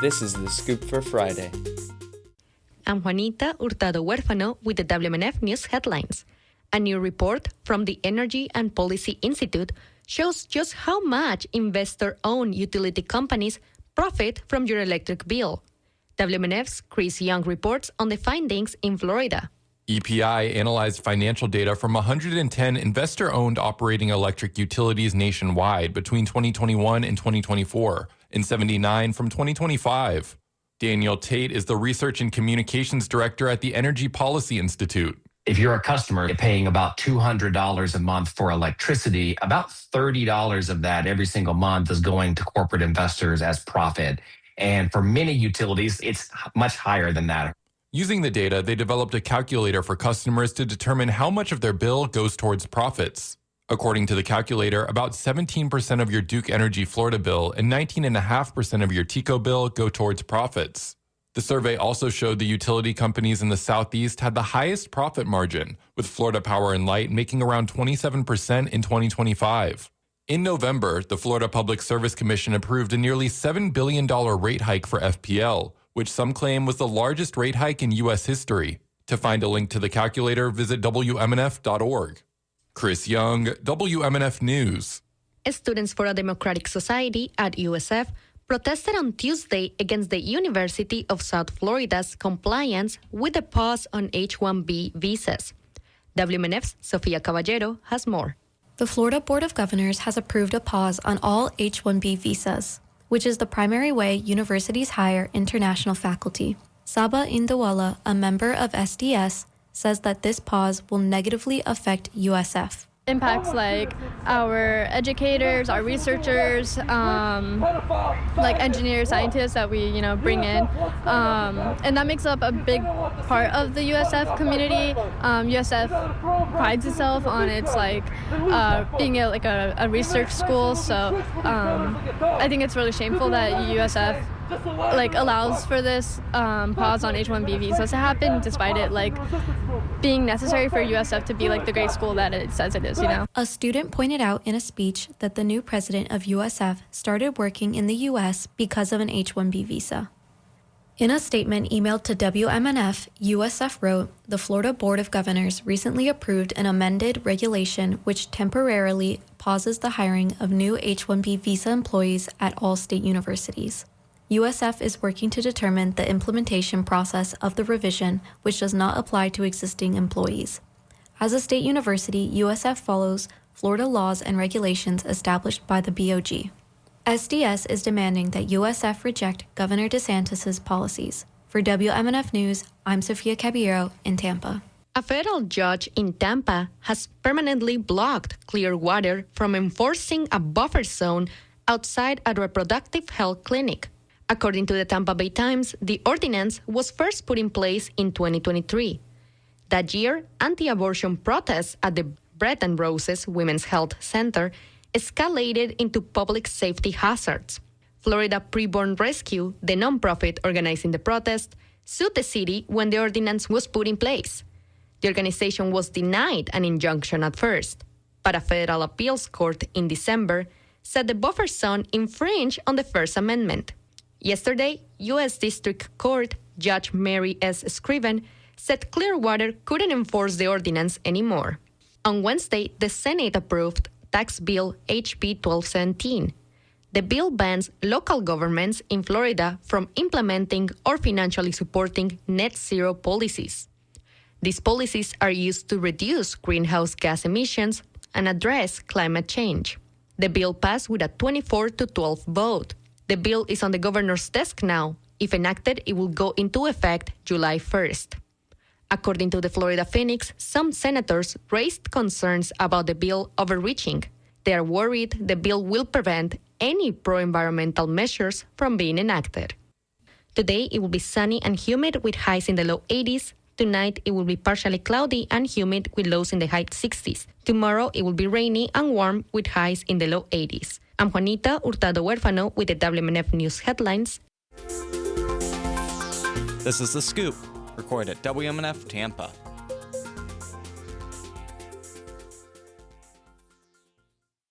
This is The Scoop for Friday. I'm Juanita Hurtado Huérfano with the WMNF News headlines. A new report from the Energy and Policy Institute shows just how much investor-owned utility companies profit from your electric bill. WMNF's Chris Young reports on the findings in Florida. EPI analyzed financial data from 110 investor-owned operating electric utilities nationwide between 2021 and 2024, and 79 from 2025. Daniel Tate is the Research and Communications Director at the Energy Policy Institute. If you're a customer paying about $200 a month for electricity, about $30 of that every single month is going to corporate investors as profit. And for many utilities, it's much higher than that. Using the data, they developed a calculator for customers to determine how much of their bill goes towards profits. According to the calculator, about 17% of your Duke Energy Florida bill and 19.5% of your TECO bill go towards profits. The survey also showed the utility companies in the Southeast had the highest profit margin, with Florida Power and Light making around 27% in 2025. In November, the Florida Public Service Commission approved a nearly $7 billion rate hike for FPL, which some claim was the largest rate hike in U.S. history. To find a link to the calculator, visit WMNF.org. Chris Young, WMNF News. Students for a Democratic Society at USF protested on Tuesday against the University of South Florida's compliance with the pause on H-1B visas. WMNF's Sofia Caballero has more. The Florida Board of Governors has approved a pause on all H-1B visas, which is the primary way universities hire international faculty. Saba Indawala, a member of SDS, says that this pause will negatively affect USF. Impacts like our educators, our researchers, like engineers, scientists that we bring in, and that makes up a big part of the USF community. USF prides itself on its being a research school, so I think it's really shameful that USF allows for this pause on H-1B visas to happen, despite it being necessary for USF to be the great school that it says it is. A student pointed out in a speech that the new president of USF started working in the U.S. because of an H-1B visa. In a statement emailed to WMNF, USF wrote, "The Florida Board of Governors recently approved an amended regulation which temporarily pauses the hiring of new H-1B visa employees at all state universities. USF is working to determine the implementation process of the revision, which does not apply to existing employees. As a state university, USF follows Florida laws and regulations established by the BOG. SDS is demanding that USF reject Governor DeSantis' policies. For WMNF News, I'm Sofia Caballero in Tampa." A federal judge in Tampa has permanently blocked Clearwater from enforcing a buffer zone outside a reproductive health clinic. According to the Tampa Bay Times, the ordinance was first put in place in 2023. That year, anti-abortion protests at the Bread and Roses Women's Health Center escalated into public safety hazards. Florida Preborn Rescue, the nonprofit organizing the protest, sued the city when the ordinance was put in place. The organization was denied an injunction at first, but a federal appeals court in December said the buffer zone infringed on the First Amendment. Yesterday, U.S. District Court Judge Mary S. Scriven said Clearwater couldn't enforce the ordinance anymore. On Wednesday, the Senate approved Tax Bill HB 1217. The bill bans local governments in Florida from implementing or financially supporting net zero policies. These policies are used to reduce greenhouse gas emissions and address climate change. The bill passed with a 24-12 vote. The bill is on the governor's desk now. If enacted, it will go into effect July 1st. According to the Florida Phoenix, some senators raised concerns about the bill overreaching. They are worried the bill will prevent any pro-environmental measures from being enacted. Today, it will be sunny and humid with highs in the low 80s. Tonight, it will be partially cloudy and humid with lows in the high 60s. Tomorrow, it will be rainy and warm with highs in the low 80s. I'm Juanita Hurtado Huérfano with the WMNF News headlines. This is The Scoop, recorded at WMNF Tampa.